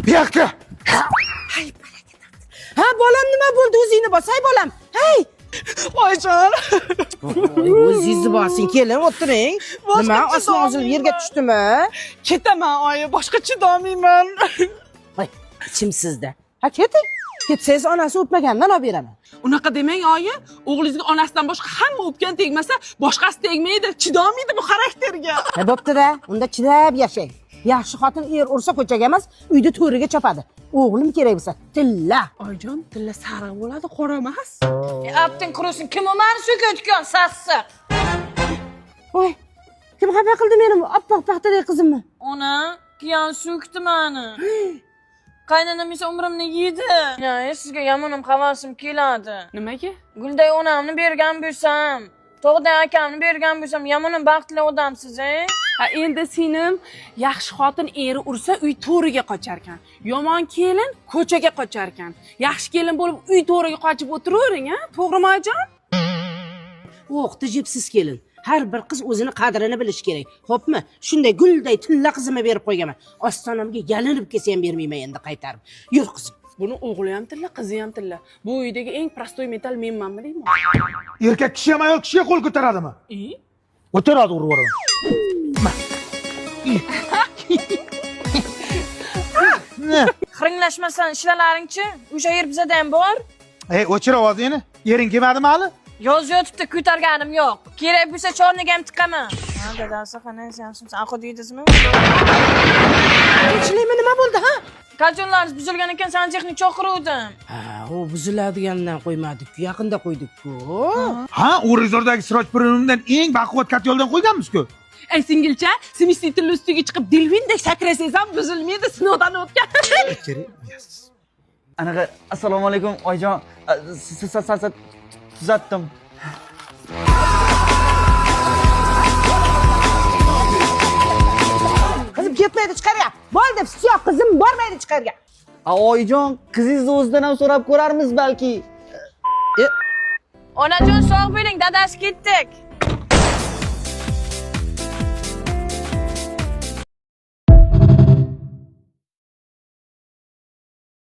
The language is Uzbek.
Bu yoqqa. Ha, bolam nima bo'ldi? O'zingni bos, hay bolam. Hey! Oyijon. O'zingizni bosing, kelin, o'tiring. Nima, osmon uzilib yerga tushdimi? Ketaman, oyi, boshqa chidolmayman. Voy, ichim sizda. Ha, keting. Ketsangiz onasi o'pmagandan olib beraman. Unaqa demang, oyi. O'g'lingizga onasidan boshqa hamma o'pgan tegmasa, boshqasi tegmaydi, chidolmaydi bu xarakterga. Ha, bo'pti-da. Unda chidab yashang. Yaxshi xotin ursa ko'chaga emas, uyda to'riga chopadi. O'g'lim kerak bo'lsa, tilla. Oyijon, tilla sariq bo'ladi, qora emas. Apting qurusin, kim u meni so'kayotgan sassiq? Voy, kim xafa qildi meni oppoq paxtadek qizimni? Ona, kiyan so'kdi meni. Qaynonam esa umrimni yedi. Ya, sizga yomonam havasim keladi. Nimaga? Gulday onamni bergan bo'lsam, Tog'day akamni bergan bo'lsam, yomonam baxtli odamsiz, Ha, endi singlim yaxshi xotin eri ursa uy to'riga qocharkan. Yomon kelin ko'chaga qocharkan. Yaxshi kelin bo'lib uy to'riga qochib o'tiravering, ha? To'g'rimi, oyijon? O'qdi jipsiz kelin. Har bir qiz o'zini qadrini bilish kerak. Xo'pmi? Shunday gulday tilla qizimni berib qo'yganman. Ostonamga yalinib kelsa ham bermayman endi qaytarib. Yur qizim. Buni o'g'li ham tilla, qizi ham tilla. Bu uydagi eng prostoy metal menmanmi deyman? Erkak kishi ham ayol kishiga qo'l ko'taradimi? Ko'taradi, urib yuboraman. Xiringlashmasan ishlalaringchi? O'sha yer bizada ham bor. Ey, o'chir ovozingni. Yering kelmadimi hali? Yoz yotibdi, ko'targanim yo'q. Kerak bo'lsa chorniga ham tiqaman. Ha, dadasi qanday sensiz aql deydizmi? Tinchlikmi, nima bo'ldi, ha? Kartonlaringiz buzilgan ekan, santexnik chaqiruvdim. Ha, u buziladigandan qo'ymadik-ku, yaqinda qo'ydik-ku. Ha, O'rizordagi Siroj Pirimdan eng baquvvat katyoldan qo'yganmiz-ku. Ey singilcha, semistitl ustiga chiqib delvindek sakrasangiz ham buzilmaydi, sinovdan o'tgan. Anaqa, assalomu alaykum, oyijon. Tuzatdim. Qizim ketmaydi chiqarga. Bo'ldi, siyoq qizim bormaydi chiqarga. Oyijon, qizingizni o'zidan ham so'rab ko'rarmiz balki. Onajon sog' bo'ling, dadasi ketdik.